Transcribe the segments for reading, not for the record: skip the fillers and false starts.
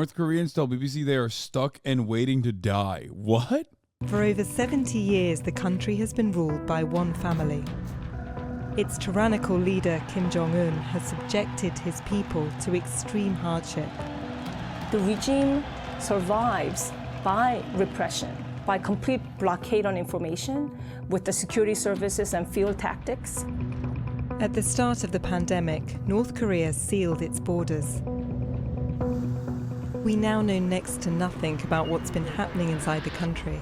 North Koreans tell BBC they are stuck and waiting to die. What? For over 70 years, the country has been ruled by one family. Its tyrannical leader, Kim Jong-un, has subjected his people to extreme hardship. The regime survives by repression, by complete blockade on information with the security services and field tactics. At the start of the pandemic, North Korea sealed its borders. We now know next to nothing about what's been happening inside the country.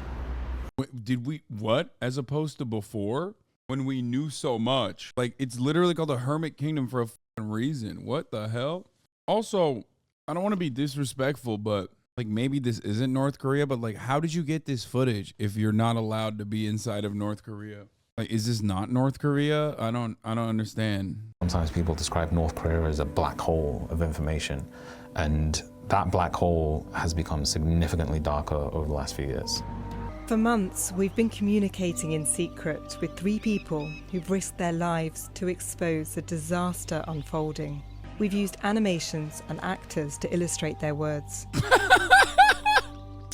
Wait, did we what? As opposed to before, when we knew so much? Like, it's literally called a hermit kingdom for a fucking reason. What the hell? Also, I don't want to be disrespectful, but like, maybe this isn't North Korea, but like, how did you get this footage if you're not allowed to be inside of North Korea? Like, is this not North Korea? I don't understand. Sometimes people describe North Korea as a black hole of information, and that black hole has become significantly darker over the last few years. For months, we've been communicating in secret with 3 people who've risked their lives to expose the disaster unfolding. We've used animations and actors to illustrate their words.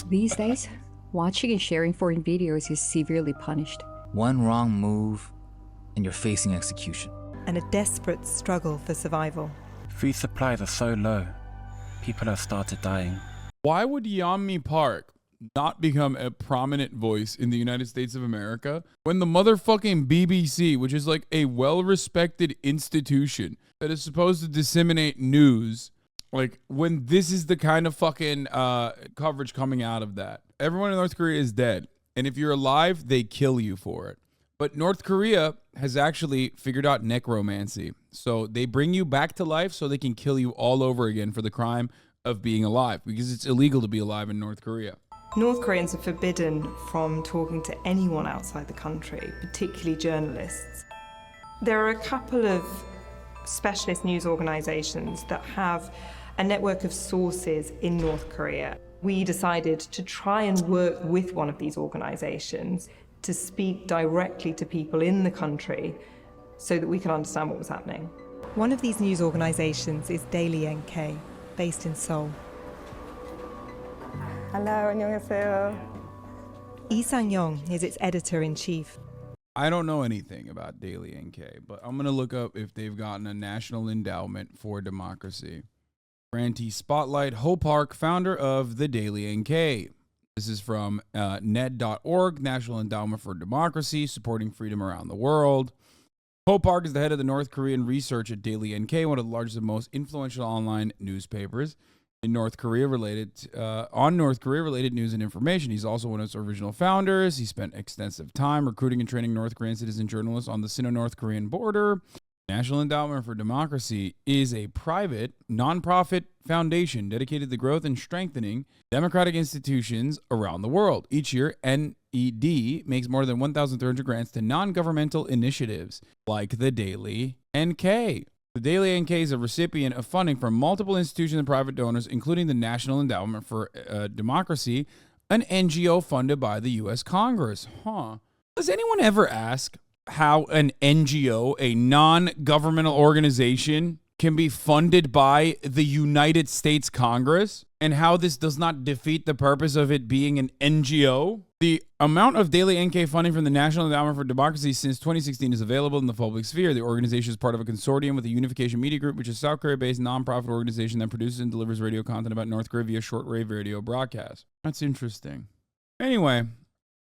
These days, watching and sharing foreign videos is severely punished. One wrong move, and you're facing execution. And a desperate struggle for survival. Food supplies are so low, people have started dying. Why would Yeonmi Park not become a prominent voice in the United States of America when the motherfucking BBC, which is like a well-respected institution that is supposed to disseminate news, like, when this is the kind of fucking coverage coming out of that? Everyone in North Korea is dead, and if you're alive, they kill you for it. But North Korea has actually figured out necromancy. So they bring you back to life so they can kill you all over again for the crime of being alive, because it's illegal to be alive in North Korea. North Koreans are forbidden from talking to anyone outside the country, particularly journalists. There are a couple of specialist news organizations that have a network of sources in North Korea. We decided to try and work with one of these organizations to speak directly to people in the country so that we can understand what was happening. One of these news organizations is Daily NK, based in Seoul. Hello, 안녕하세요. Lee Sang-yong is its editor-in-chief. I don't know anything about Daily NK, but I'm going to look up if they've gotten a National Endowment for Democracy. Grantee Spotlight, Ho Park, founder of the Daily NK. This is from ned.org, National Endowment for Democracy, supporting freedom around the world. Ho Park is the head of the North Korean research at Daily NK, one of the largest and most influential online newspapers in North Korea on North Korea related news and information. He's also one of its original founders. He spent extensive time recruiting and training North Korean citizen journalists on the Sino-North Korean border. National Endowment for Democracy is a private, nonprofit foundation dedicated to the growth and strengthening democratic institutions around the world. Each year, NED makes more than 1,300 grants to non-governmental initiatives like the Daily NK. The Daily NK is a recipient of funding from multiple institutions and private donors, including the National Endowment for Democracy, an NGO funded by the U.S. Congress. Does anyone ever ask how an NGO, a non-governmental organization, can be funded by the United States Congress, and how this does not defeat the purpose of it being an NGO? The amount of Daily NK funding from the National Endowment for Democracy since 2016 is available in the public sphere. The organization is part of a consortium with the Unification Media Group, which is a South Korea-based nonprofit organization that produces and delivers radio content about North Korea via shortwave radio broadcasts. That's interesting. Anyway,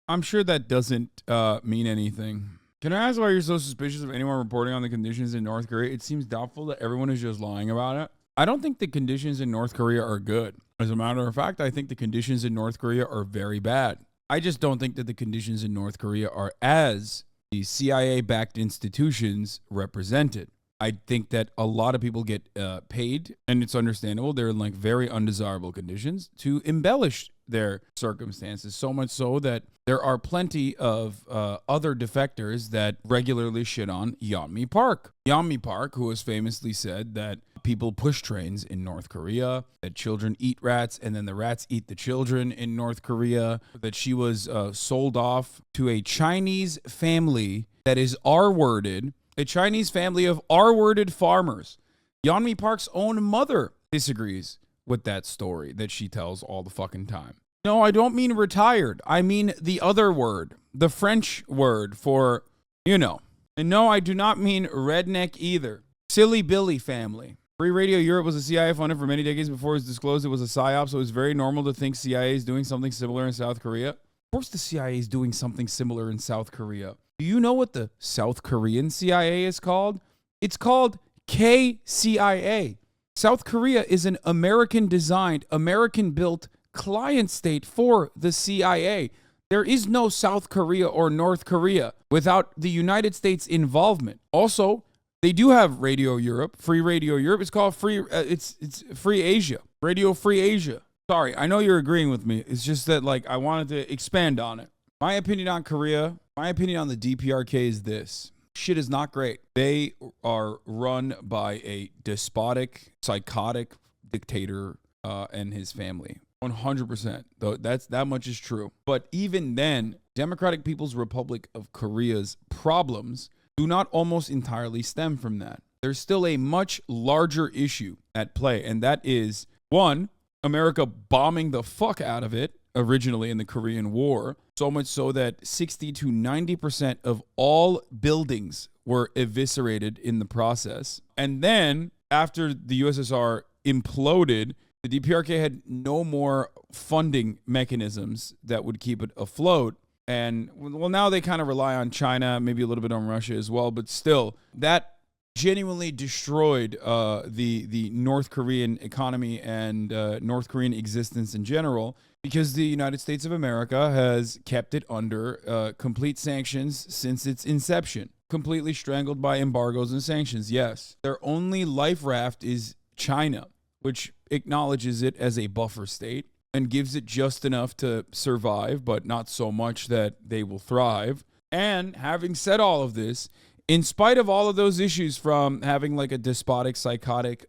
I'm sure that doesn't mean anything. Can I ask why you're so suspicious of anyone reporting on the conditions in North Korea? It seems doubtful that everyone is just lying about it. I don't think the conditions in North Korea are good. As a matter of fact, I think the conditions in North Korea are very bad. I just don't think that the conditions in North Korea are as the CIA-backed institutions represented. I think that a lot of people get paid, and it's understandable. They're in like very undesirable conditions to embellish their circumstances, so much so that there are plenty of other defectors that regularly shit on Yeonmi Park. Yeonmi Park, who has famously said that people push trains in North Korea, that children eat rats, and then the rats eat the children in North Korea, that she was sold off to a Chinese family that is R-worded, a Chinese family of R-worded farmers. Yeonmi Park's own mother disagrees with that story that she tells all the fucking time. No, I don't mean retired. I mean the other word, the French word for, you know. And no, I do not mean redneck either. Silly Billy family. Free Radio Europe was a CIA funded for many decades before it was disclosed it was a psyop, so it was very normal to think CIA is doing something similar in South Korea. Of course the CIA is doing something similar in South Korea. Do you know what the South Korean CIA is called? It's called KCIA. South Korea is an American-designed, American-built client state for the CIA. There is no South Korea or North Korea without the United States involvement. Also, they do have Radio Europe, Free Radio Europe. It's called it's Free Asia, Radio Free Asia. Sorry, I know you're agreeing with me. It's just that like I wanted to expand on it. My opinion on Korea, my opinion on the DPRK is this. Shit is not great. They are run by a despotic, psychotic dictator and his family. 100%. Though that much is true. But even then, Democratic People's Republic of Korea's problems do not almost entirely stem from that. There's still a much larger issue at play, and that is, one, America bombing the fuck out of it originally in the Korean War, so much so that 60 to 90% of all buildings were eviscerated in the process. And then, after the USSR imploded, the DPRK had no more funding mechanisms that would keep it afloat. And, well, now they kind of rely on China, maybe a little bit on Russia as well, but still, that genuinely destroyed the North Korean economy and North Korean existence in general, because the United States of America has kept it under complete sanctions since its inception. Completely strangled by embargoes and sanctions, yes. Their only life raft is China, which acknowledges it as a buffer state and gives it just enough to survive, but not so much that they will thrive. And having said all of this, in spite of all of those issues from having like a despotic, psychotic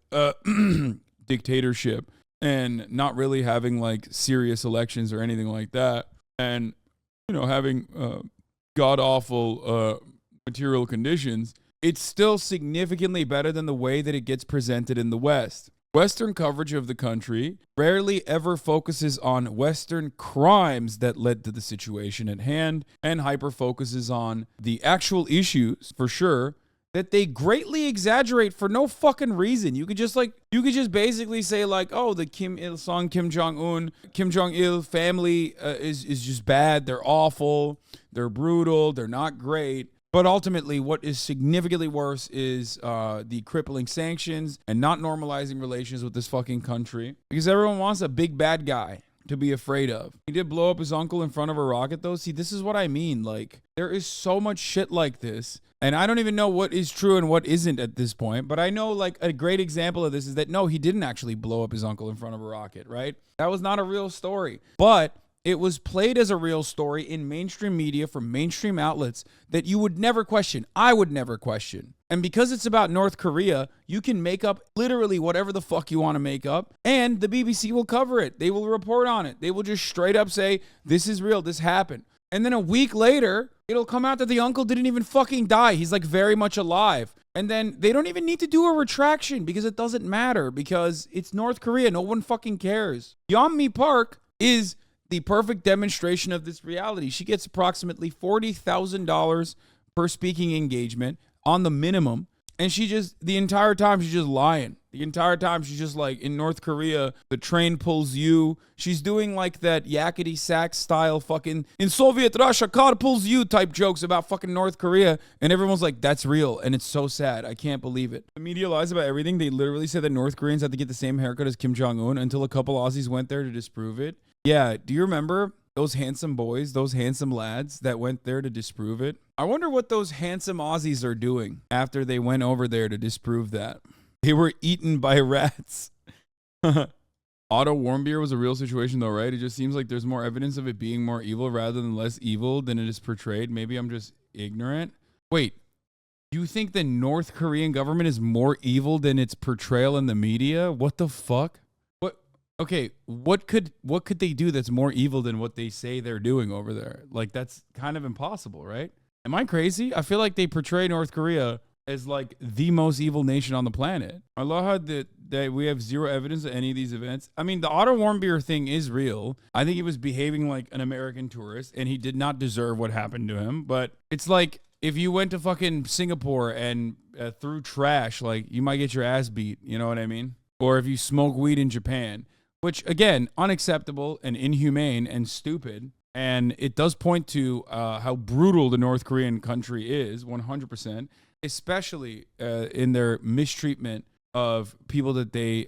dictatorship and not really having like serious elections or anything like that, and, you know, having god-awful material conditions, it's still significantly better than the way that it gets presented in the West. Western coverage of the country rarely ever focuses on Western crimes that led to the situation at hand, and hyper focuses on the actual issues, for sure, that they greatly exaggerate for no fucking reason. You could just basically say like, oh, the Kim Il-sung, Kim Jong-il family is just bad. They're awful. They're brutal. They're not great. But ultimately, what is significantly worse is the crippling sanctions and not normalizing relations with this fucking country. Because everyone wants a big bad guy to be afraid of. He did blow up his uncle in front of a rocket, though. See, this is what I mean. Like, there is so much shit like this. And I don't even know what is true and what isn't at this point. But I know, like, a great example of this is that, no, he didn't actually blow up his uncle in front of a rocket, right? That was not a real story. But it was played as a real story in mainstream media from mainstream outlets that you would never question. I would never question. And because it's about North Korea, you can make up literally whatever the fuck you want to make up, and the BBC will cover it. They will report on it. They will just straight up say, this is real, this happened. And then a week later, it'll come out that the uncle didn't even fucking die. He's like very much alive. And then they don't even need to do a retraction because it doesn't matter, because it's North Korea. No one fucking cares. Yeonmi Park is the perfect demonstration of this reality. She gets approximately $40,000 per speaking engagement on the minimum. And the entire time she's just lying. The entire time she's just like, in North Korea, the train pulls you. She's doing like that yakety sax style fucking, in Soviet Russia, car pulls you type jokes about fucking North Korea. And everyone's like, that's real. And it's so sad. I can't believe it. The media lies about everything. They literally said that North Koreans had to get the same haircut as Kim Jong-un until a couple Aussies went there to disprove it. Yeah, do you remember those handsome boys, those handsome lads that went there to disprove it? I wonder what those handsome Aussies are doing after they went over there to disprove that. They were eaten by rats. Otto Warmbier was a real situation though, right? It just seems like there's more evidence of it being more evil rather than less evil than it is portrayed. Maybe I'm just ignorant. Wait, do you think the North Korean government is more evil than its portrayal in the media? What the fuck? Okay, what could they do that's more evil than what they say they're doing over there? Like, that's kind of impossible, right? Am I crazy? I feel like they portray North Korea as like the most evil nation on the planet. I love how that we have zero evidence of any of these events. I mean, the Otto Warmbier thing is real. I think he was behaving like an American tourist, and he did not deserve what happened to him. But it's like if you went to fucking Singapore and threw trash, like you might get your ass beat. You know what I mean? Or if you smoke weed in Japan, which again, unacceptable and inhumane and stupid. And it does point to how brutal the North Korean country is, 100%, especially in their mistreatment of people that they,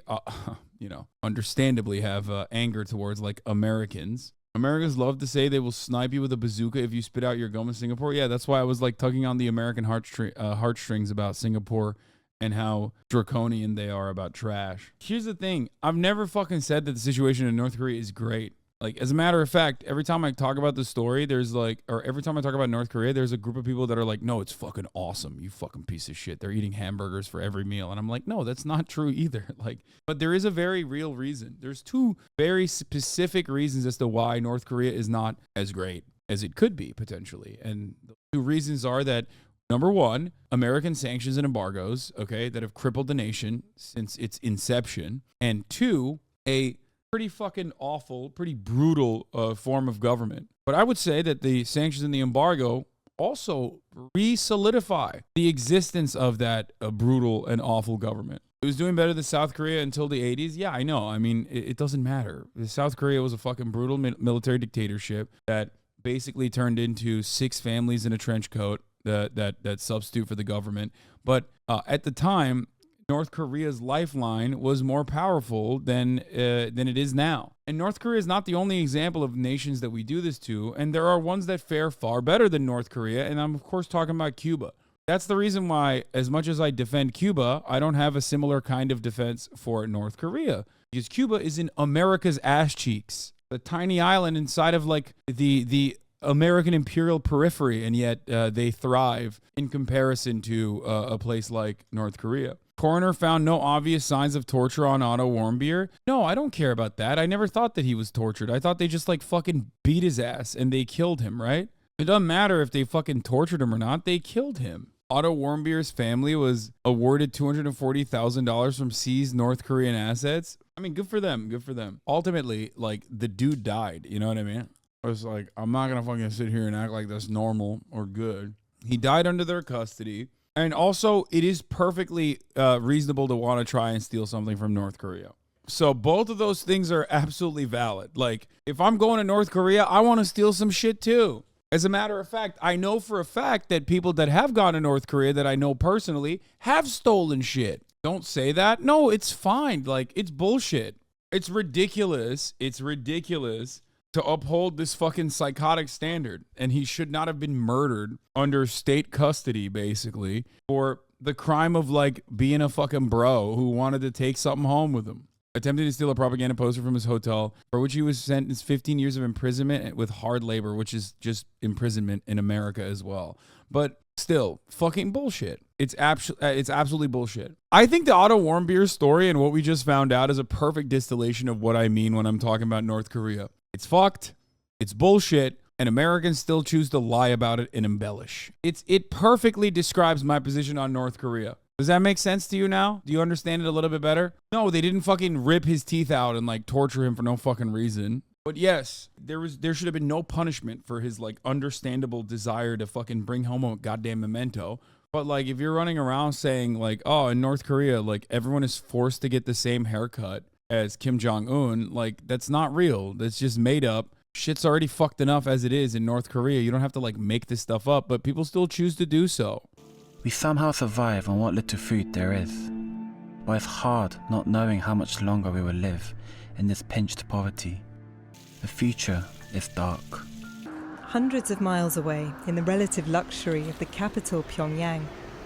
understandably have anger towards, like Americans. Americans love to say they will snipe you with a bazooka if you spit out your gum in Singapore. Yeah, that's why I was like tugging on the American heartstrings about Singapore and how draconian they are about trash. Here's the thing. I've never fucking said that the situation in North Korea is great. Like, as a matter of fact, every time I talk about the story, every time I talk about North Korea, there's a group of people that are like, no, it's fucking awesome. You fucking piece of shit. They're eating hamburgers for every meal. And I'm like, no, that's not true either. Like, but there is a very real reason. There's two very specific reasons as to why North Korea is not as great as it could be potentially. And the two reasons are that, number one, American sanctions and embargoes, okay, that have crippled the nation since its inception. And two, a pretty fucking awful, pretty brutal form of government. But I would say that the sanctions and the embargo also re-solidify the existence of that brutal and awful government. It was doing better than South Korea until the 80s. Yeah, I know. I mean, it doesn't matter. South Korea was a fucking brutal military dictatorship that basically turned into 6 families in a trench coat that substitute for the government. But at the time, North Korea's lifeline was more powerful than it is now. And North Korea is not the only example of nations that we do this to, and there are ones that fare far better than North Korea, and I'm of course talking about Cuba. That's the reason why, as much as I defend Cuba, I don't have a similar kind of defense for North Korea, because Cuba is in America's ass cheeks, a tiny island inside of like the American imperial periphery, and yet they thrive in comparison to a place like North Korea. Coroner found no obvious signs of torture on Otto Warmbier. No, I don't care about that. I never thought that he was tortured. I thought they just like fucking beat his ass and they killed him, right? It doesn't matter if they fucking tortured him or not. They killed him. Otto Warmbier's family was awarded $240,000 from seized North Korean assets. I mean, good for them. Good for them. Ultimately, like, the dude died. You know what I mean? I was like, I'm not going to fucking sit here and act like that's normal or good. He died under their custody. And also, it is perfectly reasonable to want to try and steal something from North Korea. So both of those things are absolutely valid. Like, if I'm going to North Korea, I want to steal some shit too. As a matter of fact, I know for a fact that people that have gone to North Korea that I know personally have stolen shit. Don't say that. No, it's fine. Like, it's bullshit. It's ridiculous. It's ridiculous to uphold this fucking psychotic standard. And he should not have been murdered under state custody, basically, for the crime of, like, being a fucking bro who wanted to take something home with him. Attempted to steal a propaganda poster from his hotel, for which he was sentenced 15 years of imprisonment with hard labor, which is just imprisonment in America as well. But still, fucking bullshit. It's absolutely bullshit. I think the Otto Warmbier story and what we just found out is a perfect distillation of what I mean when I'm talking about North Korea. It's fucked, it's bullshit, and Americans still choose to lie about it and embellish. It perfectly describes my position on North Korea. Does that make sense to you now? Do you understand it a little bit better? No, they didn't fucking rip his teeth out and like torture him for no fucking reason. But yes, there should have been no punishment for his like understandable desire to fucking bring home a goddamn memento. But like if you're running around saying like, oh, in North Korea, like everyone is forced to get the same haircut as Kim Jong-un, like that's not real. That's just made up. Shit's already fucked enough as it is in North Korea. You don't have to like make this stuff up, but people still choose to do so. We somehow survive on what little food there is. But it's hard not knowing how much longer we will live in this pinched poverty. The future is dark. Hundreds of miles away, in the relative luxury of the capital Pyongyang,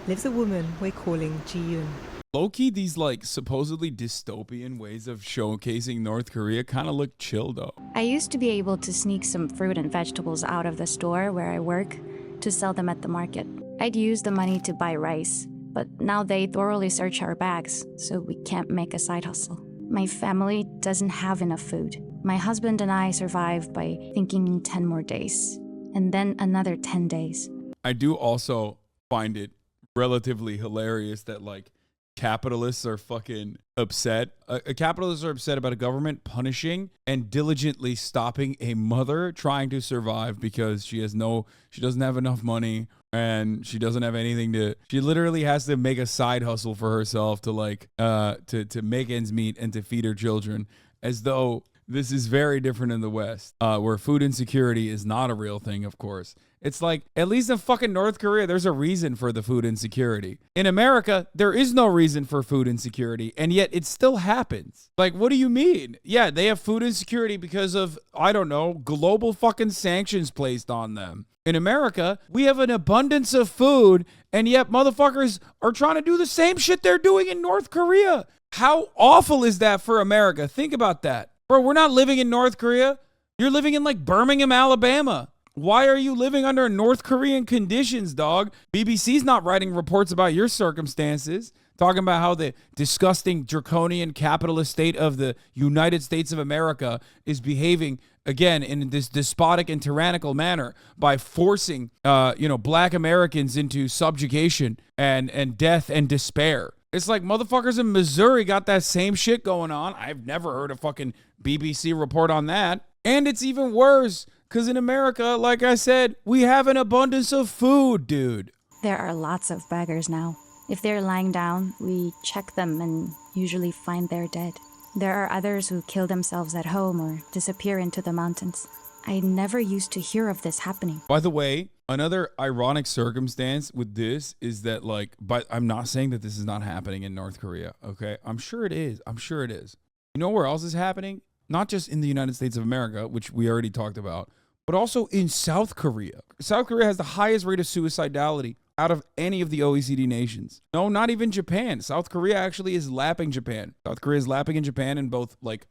lives a woman we're calling Ji-yoon. Low-key, these like supposedly dystopian ways of showcasing North Korea kind of look chill though. I used to be able to sneak some fruit and vegetables out of the store where I work to sell them at the market. I'd use the money to buy rice, but now they thoroughly search our bags, so we can't make a side hustle. My family doesn't have enough food. My husband and I survive by thinking 10 more days, and then another 10 days. I do also find it relatively hilarious that like capitalists are fucking upset. Capitalists are upset about a government punishing and diligently stopping a mother trying to survive because she doesn't have enough money and she doesn't have anything she literally has to make a side hustle for herself to like to make ends meet and to feed her children, as though this is very different in the West, where food insecurity is not a real thing, of course. It's like, at least in fucking North Korea, there's a reason for the food insecurity. In America, there is no reason for food insecurity, and yet it still happens. Like, what do you mean? Yeah, they have food insecurity because of, I don't know, global fucking sanctions placed on them. In America, we have an abundance of food, and yet motherfuckers are trying to do the same shit they're doing in North Korea. How awful is that for America? Think about that. Bro, we're not living in North Korea. You're living in like Birmingham, Alabama. Why are you living under North Korean conditions, dog? BBC's not writing reports about your circumstances, talking about how the disgusting draconian capitalist state of the United States of America is behaving, again, in this despotic and tyrannical manner by forcing, black Americans into subjugation and death and despair. It's like motherfuckers in Missouri got that same shit going on. I've never heard a fucking BBC report on that. And it's even worse because in America, like I said, we have an abundance of food, dude. There are lots of beggars now. If they're lying down, we check them and usually find they're dead. There are others who kill themselves at home or disappear into the mountains. I never used to hear of this happening. By the way, another ironic circumstance with this is that, like, but I'm not saying that this is not happening in North Korea, okay? I'm sure it is. You know where else is happening? Not just in the United States of America, which we already talked about, but also in South Korea. South Korea has the highest rate of suicidality out of any of the OECD nations. No, not even Japan. South Korea actually is lapping Japan. South Korea is lapping in Japan in both like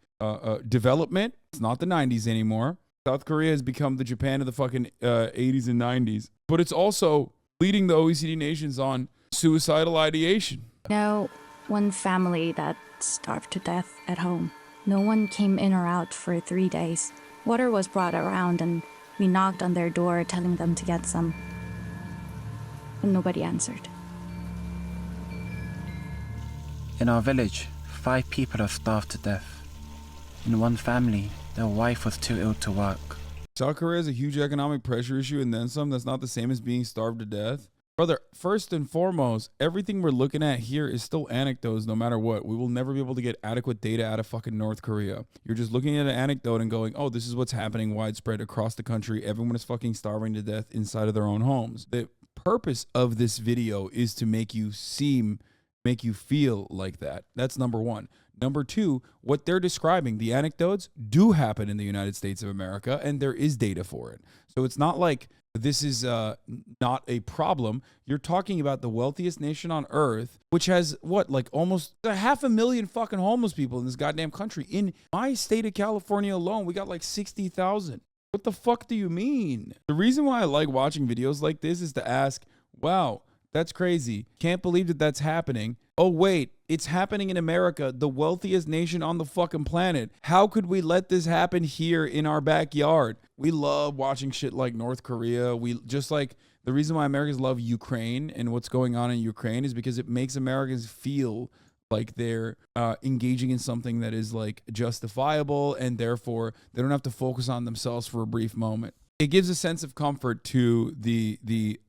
development. It's not the 90s anymore. South Korea has become the Japan of the fucking 80s and 90s. But it's also leading the OECD nations on suicidal ideation. No, one family that starved to death at home. No one came in or out for 3 days. Water was brought around and we knocked on their door telling them to get some. And nobody answered. In our village, 5 people have starved to death. In one family, their wife was too ill to work. South Korea has a huge economic pressure issue and then some. That's not the same as being starved to death. Brother, first and foremost, everything we're looking at here is still anecdotes no matter what. We will never be able to get adequate data out of fucking North Korea. You're just looking at an anecdote and going, oh, this is what's happening widespread across the country. Everyone is fucking starving to death inside of their own homes. The purpose of this video is to make you feel like that. That's number one. Number two, what they're describing, the anecdotes do happen in the United States of America, and there is data for it. So it's not like this is not a problem. You're talking about the wealthiest nation on earth, which has almost 500,000 fucking homeless people in this goddamn country. In my state of California alone, we got like 60,000. What the fuck do you mean? The reason why I like watching videos like this is to ask, wow, that's crazy. Can't believe that that's happening. Oh, wait, it's happening in America, the wealthiest nation on the fucking planet. How could we let this happen here in our backyard? We love watching shit like North Korea. We just like the reason why Americans love Ukraine and what's going on in Ukraine is because it makes Americans feel like they're engaging in something that is like justifiable, and therefore they don't have to focus on themselves for a brief moment. It gives a sense of comfort to the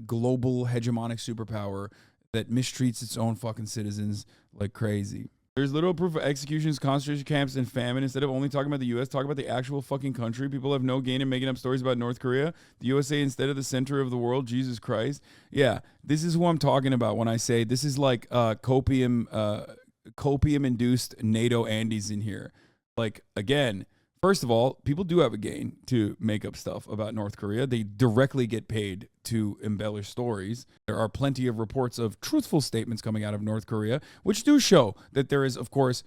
global hegemonic superpower that mistreats its own fucking citizens like crazy. There's little proof of executions, concentration camps, and famine. Instead of only talking about the U.S., talk about the actual fucking country. People have no gain in making up stories about North Korea. The USA instead of the center of the world. Jesus Christ. Yeah, this is who I'm talking about when I say this is like copium-induced NATO Andes in here. Like, again, first of all, people do have a gain to make up stuff about North Korea. They directly get paid to embellish stories. There are plenty of reports of truthful statements coming out of North Korea, which do show that there is, of course,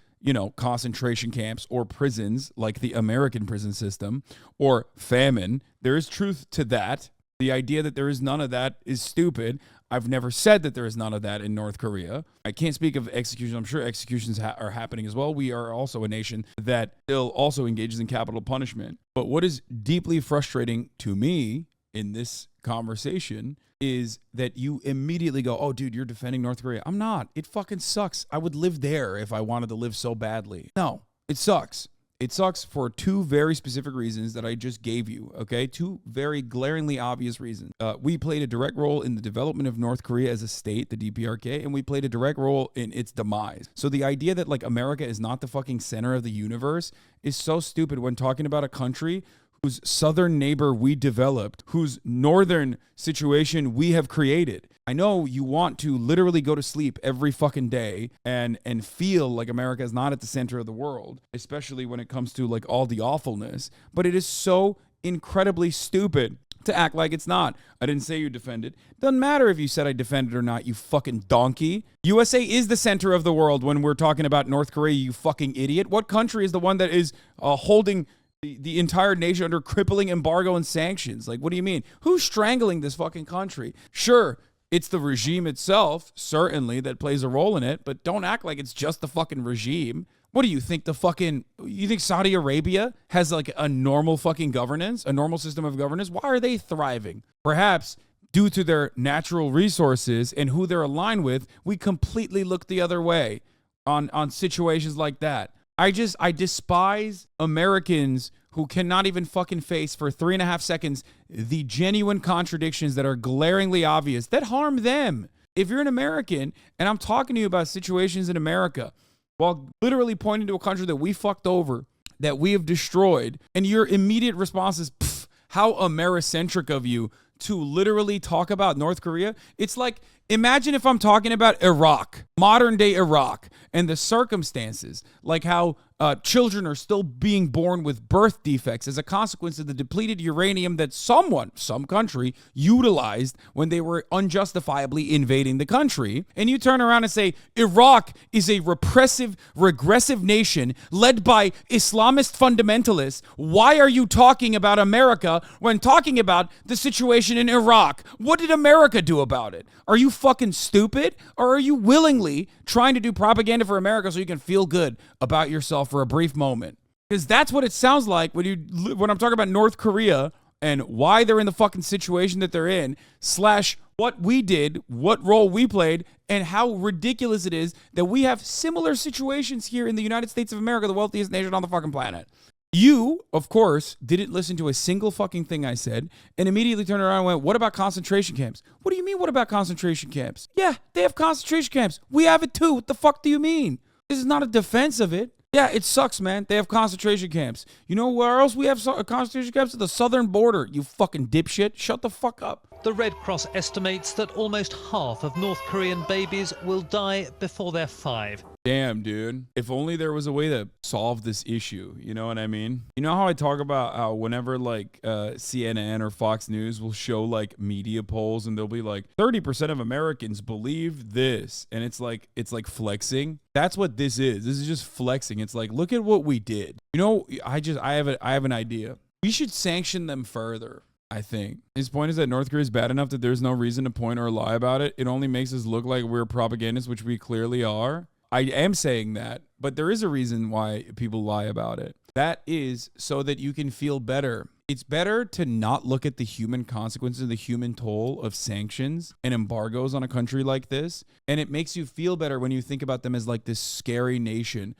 concentration camps or prisons like the American prison system or famine. There is truth to that. The idea that there is none of that is stupid. I've never said that there is none of that in North Korea. I can't speak of executions. I'm sure executions are happening as well. We are also a nation that still also engages in capital punishment. But what is deeply frustrating to me in this conversation is that you immediately go, oh, dude, you're defending North Korea. I'm not. It fucking sucks. I would live there if I wanted to live so badly. No, it sucks. It sucks for two very specific reasons that I just gave you, okay? Two very glaringly obvious reasons. We played a direct role in the development of North Korea as a state, the DPRK, and we played a direct role in its demise. So the idea that like America is not the fucking center of the universe is so stupid when talking about a country whose southern neighbor we developed, whose northern situation we have created. I know you want to literally go to sleep every fucking day and feel like America is not at the center of the world, especially when it comes to like all the awfulness, but it is so incredibly stupid to act like it's not. I didn't say you defended. Doesn't matter if you said I defended or not, you fucking donkey. USA is the center of the world when we're talking about North Korea, you fucking idiot. What country is the one that is holding the entire nation under crippling embargo and sanctions? Like, what do you mean? Who's strangling this fucking country? Sure, it's the regime itself, certainly, that plays a role in it, but don't act like it's just the fucking regime. What do you think, you think Saudi Arabia has like a normal fucking governance, a normal system of governance? Why are they thriving? Perhaps due to their natural resources and who they're aligned with, we completely look the other way on situations like that. I despise Americans who cannot even fucking face for 3.5 seconds the genuine contradictions that are glaringly obvious that harm them. If you're an American and I'm talking to you about situations in America while literally pointing to a country that we fucked over, that we have destroyed, and your immediate response is, how Americentric of you to literally talk about North Korea. It's like, imagine if I'm talking about Iraq, modern day Iraq, and the circumstances, like how children are still being born with birth defects as a consequence of the depleted uranium that some country utilized when they were unjustifiably invading the country. And you turn around and say, Iraq is a repressive, regressive nation led by Islamist fundamentalists. Why are you talking about America when talking about the situation in Iraq? What did America do about it? Are you fucking stupid? Or are you willingly trying to do propaganda for America so you can feel good about yourself for a brief moment? Because that's what it sounds like when I'm talking about North Korea and why they're in the fucking situation that they're in, / what we did, what role we played, and how ridiculous it is that we have similar situations here in the United States of America, the wealthiest nation on the fucking planet. You, of course, didn't listen to a single fucking thing I said and immediately turned around and went, what about concentration camps? What do you mean, what about concentration camps? Yeah, they have concentration camps. We have it too. What the fuck do you mean? This is not a defense of it. Yeah, it sucks, man. They have concentration camps. You know where else we have concentration camps? At the southern border, you fucking dipshit. Shut the fuck up. The Red Cross estimates that almost half of North Korean babies will die before they're 5. Damn, dude. If only there was a way to solve this issue. You know what I mean? You know how I talk about how whenever like CNN or Fox News will show like media polls and they'll be like 30% of Americans believe this, and it's like flexing. That's what this is. This is just flexing. It's like, look at what we did. You know, I have an idea. We should sanction them further. I think his point is that North Korea is bad enough that there's no reason to point or lie about it. It only makes us look like we're propagandists, which we clearly are. I am saying that, but there is a reason why people lie about it. That is so that you can feel better. It's better to not look at the human consequences, the human toll of sanctions and embargoes on a country like this. And it makes you feel better when you think about them as like this scary nation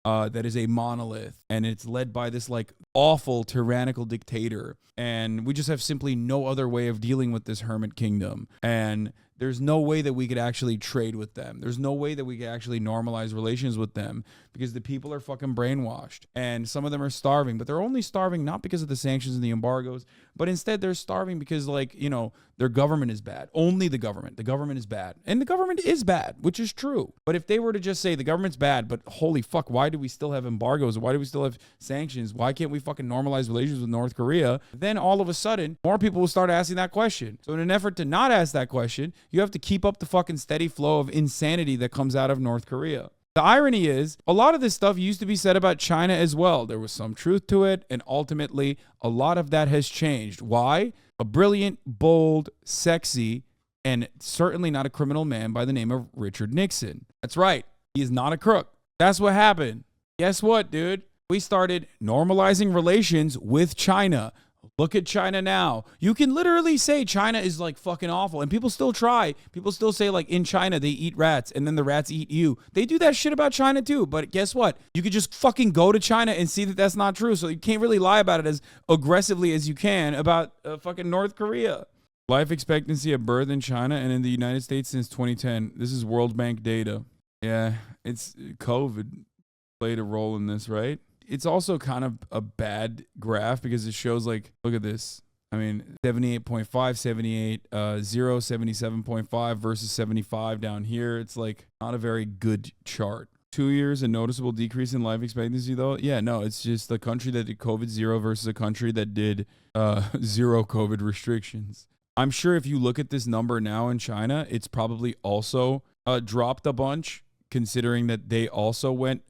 that is a monolith, and it's led by this like awful tyrannical dictator. And we just have simply no other way of dealing with this hermit kingdom. And there's no way that we could actually trade with them. There's no way that we could actually normalize relations with them because the people are fucking brainwashed. And some of them are starving, but they're only starving not because of the sanctions and the embargoes, but instead they're starving because, like, you know, their government is bad. Only the government. The government is bad. And the government is bad, which is true. But if they were to just say the government's bad, but holy fuck, why do we still have embargoes? Why do we still have sanctions? Why can't we fucking normalize relations with North Korea? Then all of a sudden, more people will start asking that question. So in an effort to not ask that question, you have to keep up the fucking steady flow of insanity that comes out of North Korea. The irony is, a lot of this stuff used to be said about China as well. There was some truth to it, and ultimately, a lot of that has changed. Why? A brilliant, bold, sexy, and certainly not a criminal man by the name of Richard Nixon. That's right. He is not a crook. That's what happened. Guess what, dude? We started normalizing relations with China Look at China now. You can literally say China is like fucking awful, and people still try. People still say like in China they eat rats and then the rats eat you. They do that shit about China too, but guess what? You could just fucking go to China and see that that's not true. So you can't really lie about it as aggressively as you can about fucking North Korea. Life expectancy at birth in China and in the United States since 2010. This is World Bank data. Yeah, it's COVID played a role in this, right? It's also kind of a bad graph because it shows like, look at this. I mean, 78.5, 78, 0, 77.5 versus 75 down here. It's like not a very good chart. 2 years, a noticeable decrease in life expectancy though. Yeah, no, it's just the country that did COVID 0 versus a country that did 0 COVID restrictions. I'm sure if you look at this number now in China, it's probably also dropped a bunch, considering that they also went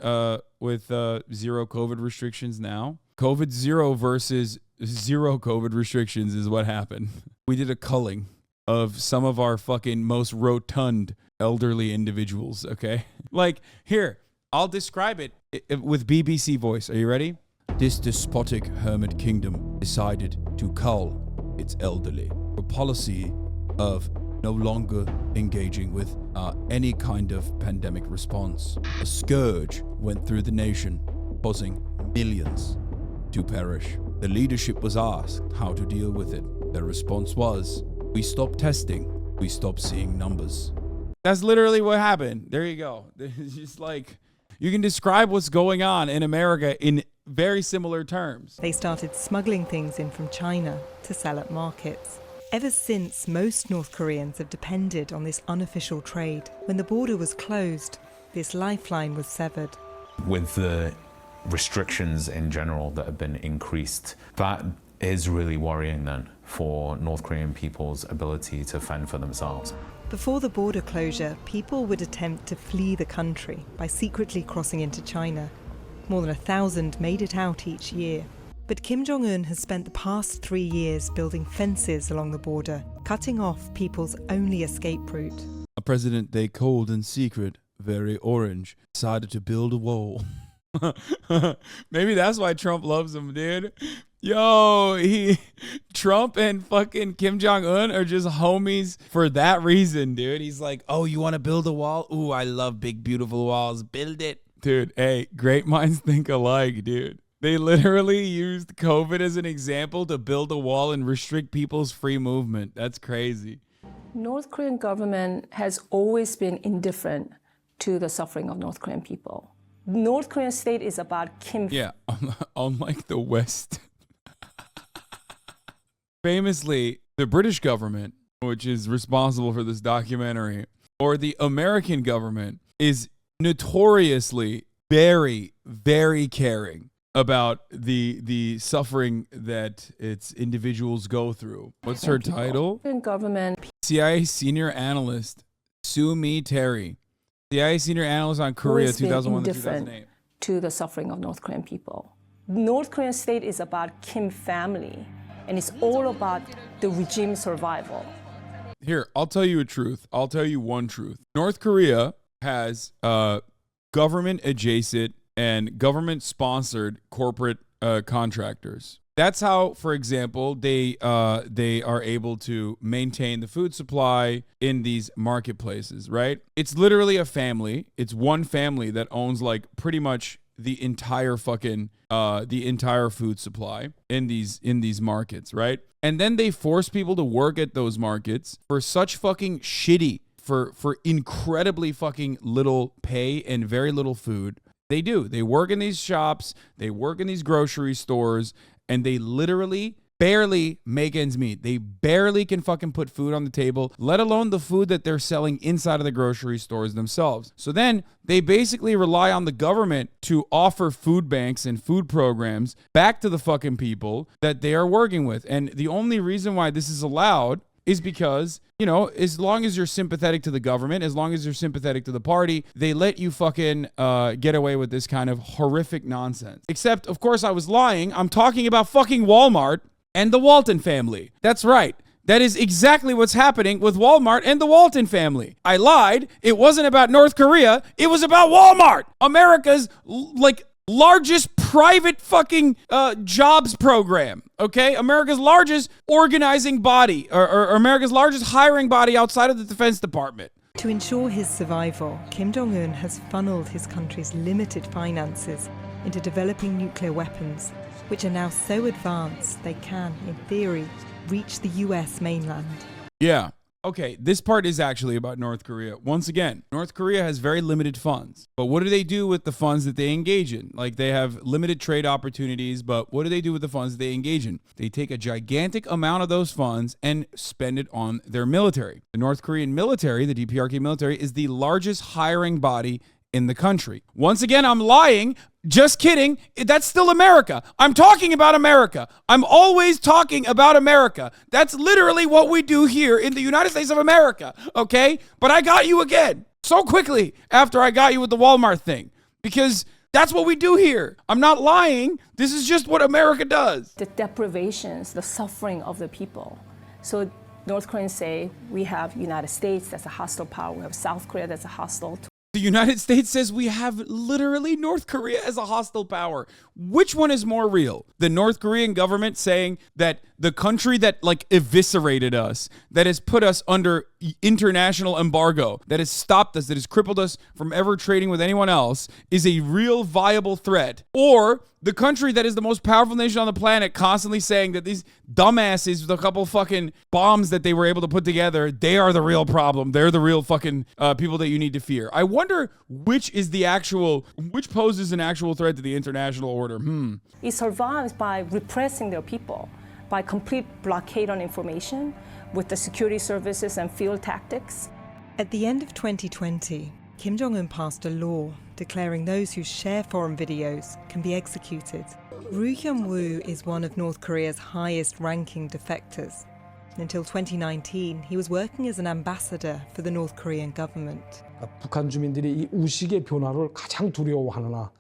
with 0 COVID restrictions now. COVID 0 versus 0 COVID restrictions is what happened. We did a culling of some of our fucking most rotund elderly individuals, okay? Like, here, I'll describe it with BBC voice. Are you ready? This despotic hermit kingdom decided to cull its elderly. A policy of no longer engaging with any kind of pandemic response. A scourge went through the nation, causing millions to perish. The leadership was asked how to deal with it. Their response was, we stopped testing, we stopped seeing numbers. That's literally what happened. There you go. It's just like, you can describe what's going on in America in very similar terms. They started smuggling things in from China to sell at markets. Ever since, most North Koreans have depended on this unofficial trade. When the border was closed, this lifeline was severed. With the restrictions in general that have been increased, that is really worrying then for North Korean people's ability to fend for themselves. Before the border closure, people would attempt to flee the country by secretly crossing into China. More than 1,000 made it out each year. But Kim Jong-un has spent the past 3 years building fences along the border, cutting off people's only escape route. A president they called in secret, very orange, decided to build a wall. Maybe that's why Trump loves him, dude. Yo, Trump and fucking Kim Jong-un are just homies for that reason, dude. He's like, oh, you want to build a wall? Ooh, I love big, beautiful walls. Build it. Dude, hey, great minds think alike, dude. They literally used COVID as an example to build a wall and restrict people's free movement. That's crazy. North Korean government has always been indifferent to the suffering of North Korean people. North Korean state is about Kim. Yeah, unlike the West. Famously, the British government, which is responsible for this documentary, or the American government, is notoriously very, very caring about the suffering that its individuals go through. What's her title? Government. CIA senior analyst Sue Mi Terry. CIA senior analyst on Korea 2001 to 2008. To the suffering of North Korean people. North Korean state is about Kim family, and it's all about the regime survival. Here, I'll tell you a truth. I'll tell you one truth. North Korea has government adjacent and government-sponsored corporate contractors. That's how, for example, they are able to maintain the food supply in these marketplaces, right? It's literally a family. It's one family that owns like pretty much the entire fucking the entire food supply in these markets, right? And then they force people to work at those markets for such fucking shitty, for incredibly fucking little pay and very little food. They do. They work in these shops, they work in these grocery stores, and they literally barely make ends meet. They barely can fucking put food on the table, let alone the food that they're selling inside of the grocery stores themselves. So then they basically rely on the government to offer food banks and food programs back to the fucking people that they are working with. And the only reason why this is allowed is because, you know, as long as you're sympathetic to the government, as long as you're sympathetic to the party, they let you fucking get away with this kind of horrific nonsense. Except, of course, I was lying. I'm talking about fucking Walmart and the Walton family. That's right. That is exactly what's happening with Walmart and the Walton family. I lied. It wasn't about North Korea. It was about Walmart, America's largest private fucking jobs program, okay? America's largest organizing body, or America's largest hiring body outside of the Defense Department. To ensure his survival, Kim Jong-un has funneled his country's limited finances into developing nuclear weapons, which are now so advanced they can, in theory, reach the US mainland. Yeah. Okay, this part is actually about North Korea. Once again, North Korea has very limited funds. But what do they do with the funds that they engage in? Like, they have limited trade opportunities, but what do they do with the funds that they engage in? They take a gigantic amount of those funds and spend it on their military. The North Korean military, the DPRK military, is the largest hiring body in the country. Once again, I'm lying. Just kidding. That's still America. I'm talking about America. I'm always talking about America. That's literally what we do here in the United States of America. Okay? But I got you again so quickly after I got you with the Walmart thing, because that's what we do here. I'm not lying. This is just what America does. The deprivations, the suffering of the people. So North Koreans say we have United States that's a hostile power. We have South Korea that's a hostile. The United States says we have literally North Korea as a hostile power. Which one is more real? The North Korean government saying that the country that like eviscerated us, that has put us under international embargo, that has stopped us, that has crippled us from ever trading with anyone else, is a real viable threat? Or the country that is the most powerful nation on the planet constantly saying that these dumbasses with a couple fucking bombs that they were able to put together, they are the real problem. They're the real fucking people that you need to fear. I wonder which poses an actual threat to the international order. It survives by repressing their people, by complete blockade on information with the security services and field tactics. At the end of 2020, Kim Jong-un passed a law declaring those who share foreign videos can be executed. Roo Hyun-woo is one of North Korea's highest-ranking defectors. Until 2019, he was working as an ambassador for the North Korean government. 북한 주민들이 이 우식의 변화를 가장 두려워하느나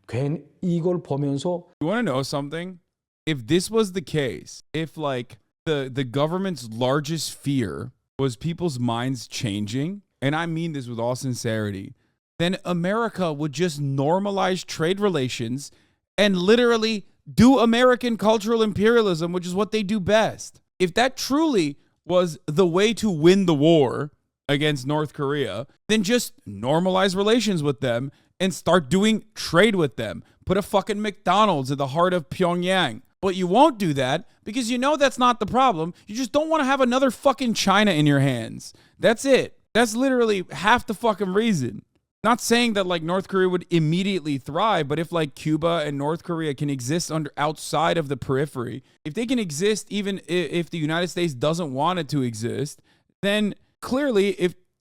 괜히 이걸 보면서 You want to know something? If this was the case, if like the government's largest fear was people's minds changing, and I mean this with all sincerity, then America would just normalize trade relations and literally do American cultural imperialism, which is what they do best. If that truly was the way to win the war against North Korea, then just normalize relations with them and start doing trade with them. Put a fucking McDonald's at the heart of Pyongyang. But you won't do that because you know that's not the problem. You just don't want to have another fucking China in your hands. That's it. That's literally half the fucking reason. Not saying that like North Korea would immediately thrive, but if like Cuba and North Korea can exist outside of the periphery, if they can exist even if the United States doesn't want it to exist, then clearly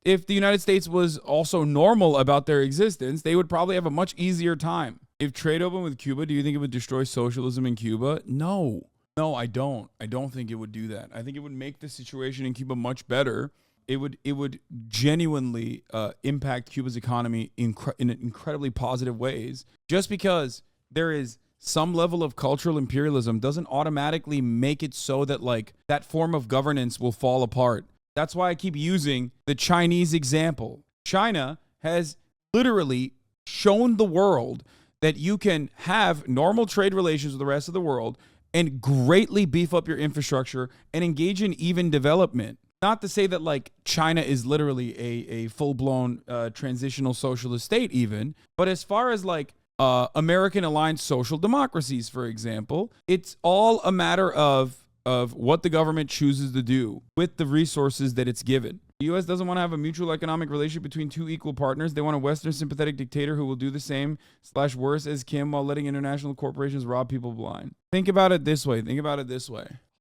if the United States was also normal about their existence, they would probably have a much easier time. If trade opened with Cuba, do you think it would destroy socialism in Cuba? No, I don't. I don't think it would do that. I think it would make the situation in Cuba much better. It would genuinely impact Cuba's economy in incredibly positive ways. Just because there is some level of cultural imperialism doesn't automatically make it so that like that form of governance will fall apart. That's why I keep using the Chinese example. China has literally shown the world that you can have normal trade relations with the rest of the world and greatly beef up your infrastructure and engage in even development. Not to say that like China is literally a full-blown transitional socialist state even, but as far as like American aligned social democracies, for example, it's all a matter of what the government chooses to do with the resources that it's given. The U.S. doesn't want to have a mutual economic relationship between two equal partners. They want a Western sympathetic dictator who will do the same / worse as Kim while letting international corporations rob people blind. Think about it this way.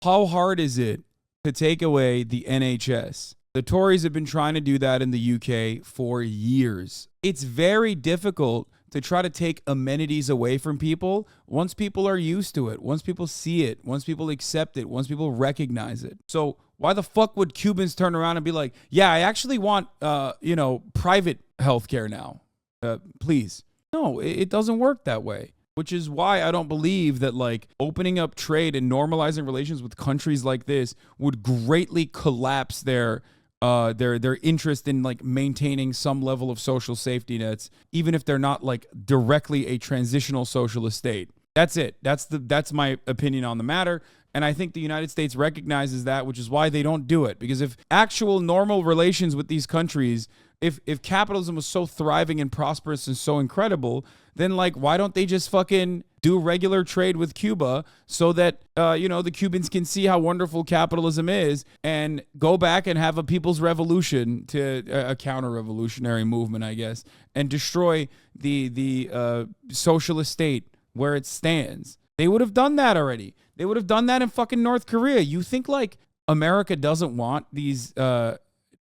How hard is it to take away the NHS? The Tories have been trying to do that in the UK for years. It's very difficult to try to take amenities away from people once people are used to it, once people see it, once people accept it, once people recognize it. So why the fuck would Cubans turn around and be like, yeah, I actually want, private healthcare now, please? No, it doesn't work that way. Which is why I don't believe that like opening up trade and normalizing relations with countries like this would greatly collapse their interest in like maintaining some level of social safety nets, even if they're not like directly a transitional socialist state. That's it. That's my opinion on the matter. And I think the United States recognizes that, which is why they don't do it. Because if actual normal relations with these countries, if capitalism was so thriving and prosperous and so incredible, then like, why don't they just fucking do regular trade with Cuba so that, the Cubans can see how wonderful capitalism is and go back and have a people's revolution, to a counter-revolutionary movement, I guess, and destroy the socialist state where it stands. They would have done that already. They would have done that in fucking North Korea. You think like America doesn't want these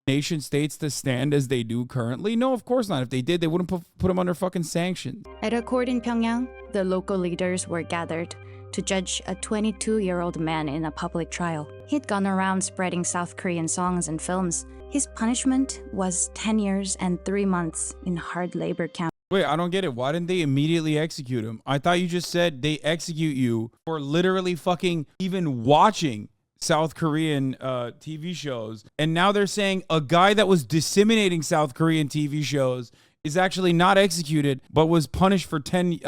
nation states to stand as they do currently? No, of course not. If they did, they wouldn't put them under fucking sanctions. At a court in Pyongyang, the local leaders were gathered to judge a 22-year-old man in a public trial. He'd gone around spreading South Korean songs and films. His punishment was 10 years and 3 months in hard labor camp. Wait, I don't get it. Why didn't they immediately execute him? I thought you just said they execute you for literally fucking even watching South Korean TV shows. And now they're saying a guy that was disseminating South Korean TV shows is actually not executed, but was punished for 10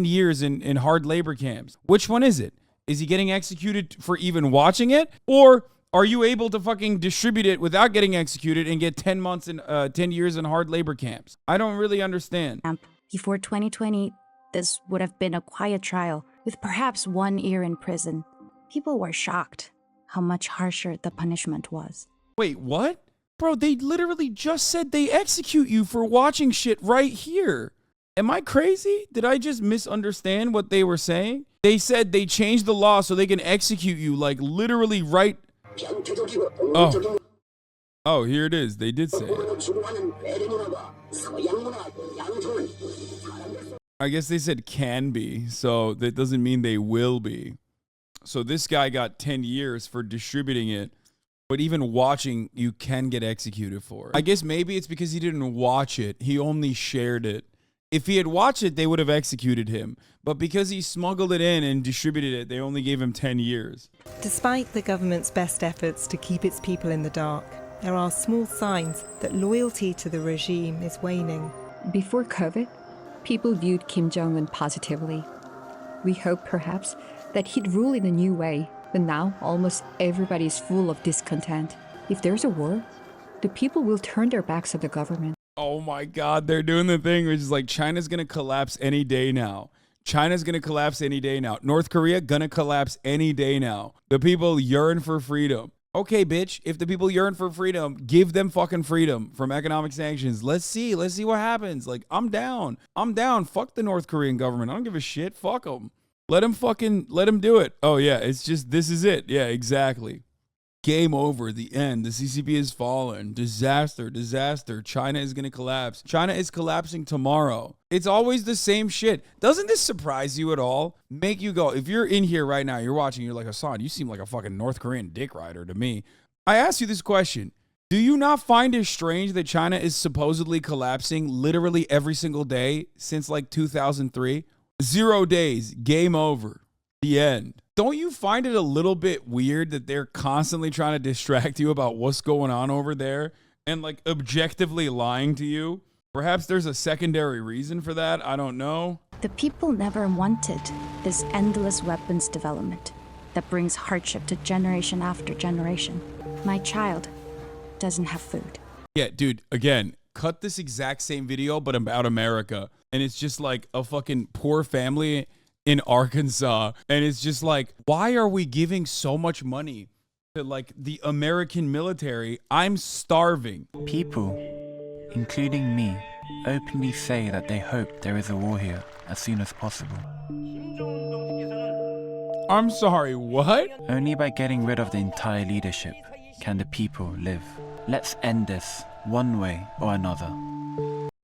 years in hard labor camps. Which one is it? Is he getting executed for even watching it? Or are you able to fucking distribute it without getting executed and get 10 months and 10 years in hard labor camps? I don't really understand. Before 2020, this would have been a quiet trial with perhaps 1 year in prison. People were shocked how much harsher the punishment was. Wait, what? Bro, they literally just said they execute you for watching shit right here. Am I crazy? Did I just misunderstand what they were saying? They said they changed the law so they can execute you, like literally right. Oh, here it is. They did say it. I guess they said can be, so that doesn't mean they will be. So this guy got 10 years for distributing it, but even watching, you can get executed for it. I guess maybe it's because he didn't watch it. He only shared it. If he had watched it, they would have executed him. But because he smuggled it in and distributed it, they only gave him 10 years. Despite the government's best efforts to keep its people in the dark, there are small signs that loyalty to the regime is waning. Before COVID, people viewed Kim Jong-un positively. We hoped perhaps that he'd rule in a new way, but now almost everybody is full of discontent. If there's a war, the people will turn their backs on the government. Oh my God, they're doing the thing which is like China's gonna collapse any day now. China's gonna collapse any day now. North Korea gonna collapse any day now. The people yearn for freedom. Okay, bitch, if the people yearn for freedom, give them fucking freedom from economic sanctions. Let's see what happens. Like, I'm down. Fuck the North Korean government. I don't give a shit. Fuck them. Let them do it. Oh yeah, it's just, this is it. Yeah, exactly. Game over, the end. The CCP has fallen. Disaster. China is going to collapse. China is collapsing tomorrow. It's always the same shit. Doesn't this surprise you at all? Make you go, if you're in here right now, you're watching, you're like, Hasan, you seem like a fucking North Korean dick rider to me. I ask you this question. Do you not find it strange that China is supposedly collapsing literally every single day since like 2003? 0 days. Game over. The end. Don't you find it a little bit weird that they're constantly trying to distract you about what's going on over there and like objectively lying to you? Perhaps there's a secondary reason for that. I don't know. The people never wanted this endless weapons development that brings hardship to generation after generation. My child doesn't have food. Yeah, dude, again, cut this exact same video, but about America. And it's just like a fucking poor family in Arkansas. And it's just like, why are we giving so much money to like the American military? I'm starving. People, including me, openly say that they hope there is a war here as soon as possible. I'm sorry, what? Only by getting rid of the entire leadership can the people live. Let's end this one way or another.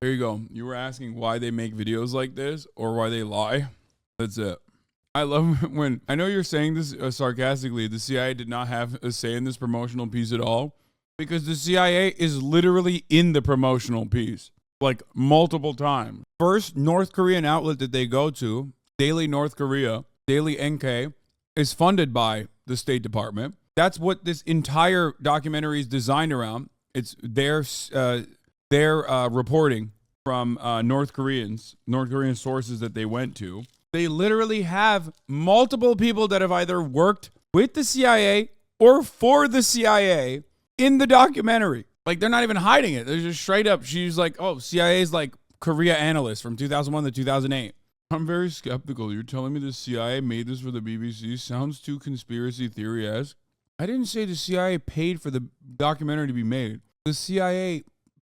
There you go. You were asking why they make videos like this or why they lie. That's it. I love when, I know you're saying this sarcastically, the CIA did not have a say in this promotional piece at all, because the CIA is literally in the promotional piece, like multiple times. First North Korean outlet that they go to, Daily North Korea, Daily NK, is funded by the State Department. That's what this entire documentary is designed around. It's their reporting from North Korean sources that they went to. They literally have multiple people that have either worked with the CIA or for the CIA in the documentary. Like, they're not even hiding it. They're just straight up. She's like, oh, CIA's like Korea analyst from 2001 to 2008. I'm very skeptical. You're telling me the CIA made this for the BBC? Sounds too conspiracy theory-esque. I didn't say the CIA paid for the documentary to be made. The CIA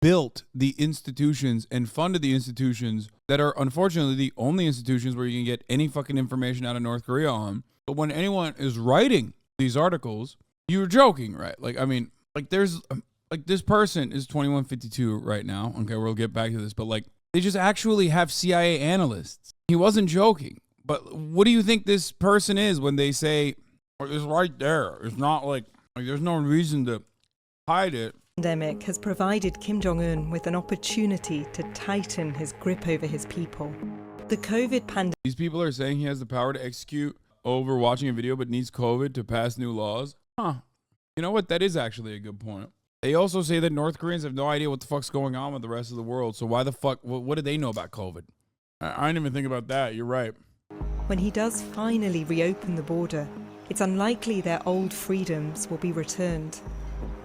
built the institutions and funded the institutions that are unfortunately the only institutions where you can get any fucking information out of North Korea on. But when anyone is writing these articles, you're joking, right? Like, I mean, like there's like this person is 2152 right now. Okay, we'll get back to this, but like they just actually have CIA analysts. He wasn't joking. But what do you think this person is when they say it's right there? It's not like there's no reason to hide it. The pandemic has provided Kim Jong-un with an opportunity to tighten his grip over his people. The COVID pandemic. These people are saying he has the power to execute over watching a video but needs COVID to pass new laws. Huh. You know what? That is actually a good point. They also say that North Koreans have no idea what the fuck's going on with the rest of the world. So why the fuck, what do they know about COVID? I didn't even think about that. You're right. When he does finally reopen the border, it's unlikely their old freedoms will be returned.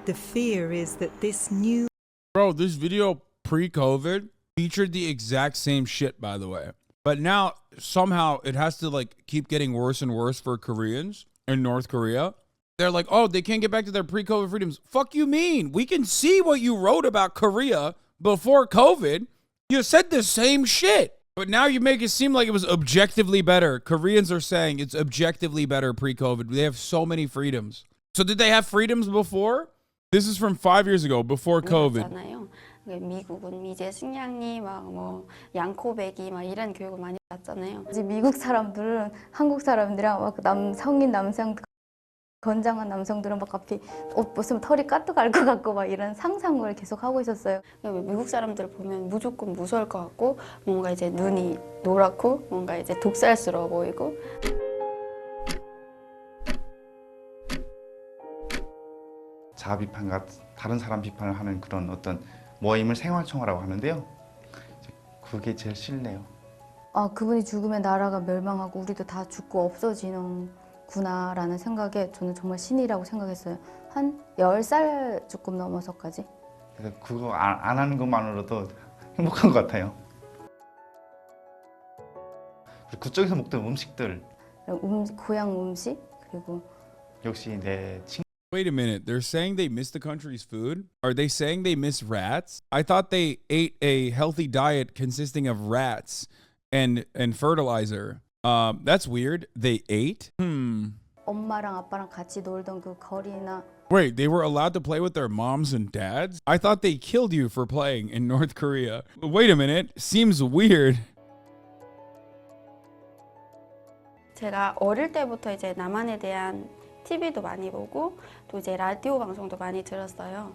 The fear is that this new... Bro, this video pre-COVID featured the exact same shit, by the way. But now, somehow, it has to, like, keep getting worse and worse for Koreans in North Korea. They're like, oh, they can't get back to their pre-COVID freedoms. Fuck you mean? We can see what you wrote about Korea before COVID. You said the same shit. But now you make it seem like it was objectively better. Koreans are saying it's objectively better pre-COVID. They have so many freedoms. So did they have freedoms before? This is from 5 years ago, before COVID. 미국은 미제 식량이 막 양코배기 막 이런 교육을 많이 받잖아요. 이제 미국 사람들은 한국 사람들이랑 막 성인 남성 건장한 남성들은 막 앞에 옷 벗으면 털이 까뜩 알 것 같고 막 이런 상상을 계속 하고 있었어요. 미국 사람들 보면 무조건 무서울 것 같고 뭔가 이제 눈이 노랗고 뭔가 이제 독살스러워 보이고. 자아 비판과 다른 사람 비판을 하는 그런 어떤 모임을 생활청화라고 하는데요. 그게 제일 싫네요. 아, 그분이 죽으면 나라가 멸망하고 우리도 다 죽고 없어지는구나라는 생각에 저는 정말 신이라고 생각했어요. 한 10살 조금 넘어서까지. 그거 안 하는 것만으로도 행복한 것 같아요. 그쪽에서 먹던 음식들. 고향 음식 그리고 역시 내 친구. Wait a minute, they're saying they miss the country's food? Are they saying they miss rats? I thought they ate a healthy diet consisting of rats and fertilizer. That's weird. They ate? 엄마랑 아빠랑 같이 놀던 그 거리나. Wait, they were allowed to play with their moms and dads? I thought they killed you for playing in North Korea. Wait a minute, seems weird. 제가 어릴 때부터 이제 남한에 대한 TV도 많이 보고 또 이제 라디오 방송도 많이 들었어요.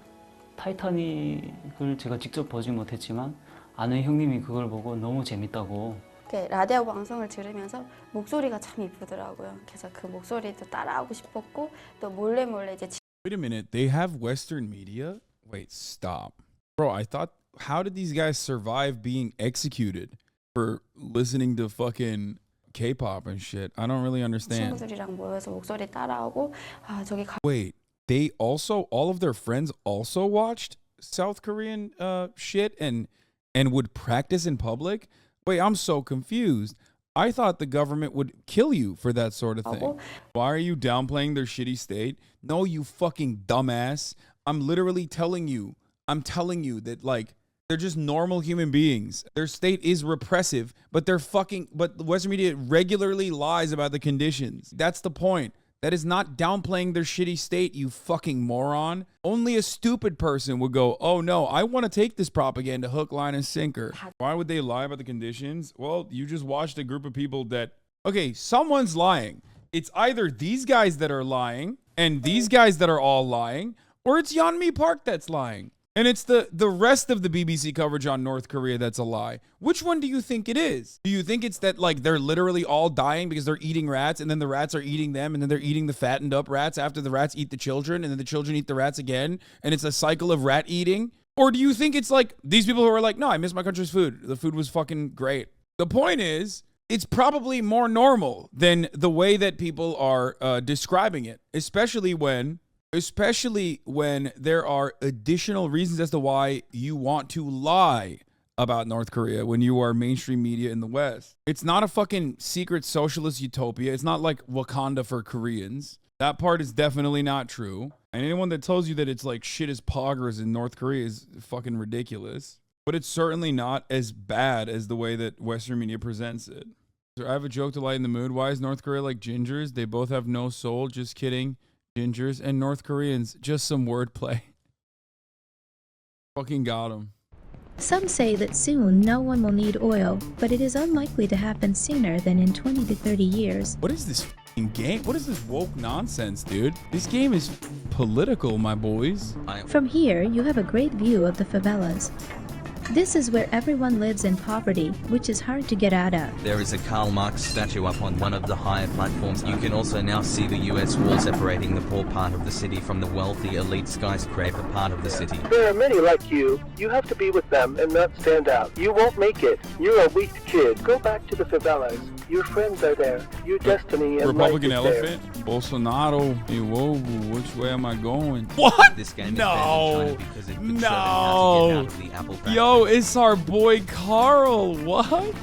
타이타닉을 제가 직접 보지 못했지만 아는 형님이 그걸 보고 너무 재밌다고. 라디오 방송을 들으면서 목소리가 참 이쁘더라고요. 그래서 그 목소리도 따라하고 싶었고 또 몰래 이제. Wait a minute, they have Western media? Wait, stop. Bro, I thought, how did these guys survive being executed for listening to fucking K-pop and shit? I don't really understand. 친구들이랑 모여서 목소리 따라하고 저기. Wait, they also, all of their friends also watched South Korean shit and would practice in public? Wait, I'm so confused. I thought the government would kill you for that sort of thing. Why are you downplaying their shitty state? No, you fucking dumbass. I'm literally telling you. I'm telling you that, like, they're just normal human beings. Their state is repressive, but but the Western media regularly lies about the conditions. That's the point. That is not downplaying their shitty state, you fucking moron. Only a stupid person would go, oh no, I want to take this propaganda hook, line, and sinker. Why would they lie about the conditions? Well, you just watched a group of people that, okay, someone's lying. It's either these guys that are lying and these guys that are all lying, or it's Yeonmi Park that's lying. And it's the rest of the BBC coverage on North Korea that's a lie. Which one do you think it is? Do you think it's that, like, they're literally all dying because they're eating rats and then the rats are eating them and then they're eating the fattened up rats after the rats eat the children and then the children eat the rats again and it's a cycle of rat eating? Or do you think it's like these people who are like, no, I miss my country's food. The food was fucking great. The point is, it's probably more normal than the way that people are describing it, especially when there are additional reasons as to why you want to lie about North Korea when you are mainstream media in the West. It's not a fucking secret socialist utopia. It's not like Wakanda for Koreans. That part is definitely not true. And anyone that tells you that it's like shit is poggers in North Korea is fucking ridiculous. But it's certainly not as bad as the way that Western media presents it. I have a joke to lighten the mood. Why is North Korea like gingers? They both have no soul. Just kidding. Gingers and North Koreans. Just some wordplay. Fucking got him. Some say that soon no one will need oil, but it is unlikely to happen sooner than in 20 to 30 years. What is this fucking game? What is this woke nonsense, dude? This game is political, my boys. From here, you have a great view of the favelas. This is where everyone lives in poverty, which is hard to get out of. There is a Karl Marx statue up on one of the higher platforms. You can also now see the US wall separating the poor part of the city from the wealthy elite skyscraper part of the city. There are many like you. You have to be with them and not stand out. You won't make it. You're a weak kid. Go back to the favelas. Your friends are there. Your destiny and Republican life is elephant? there. Bolsonaro. Hey, whoa, which way am I going? What? This game is No. because it could show them how to get out of the Apple factory. Yo, it's our boy Carl. What?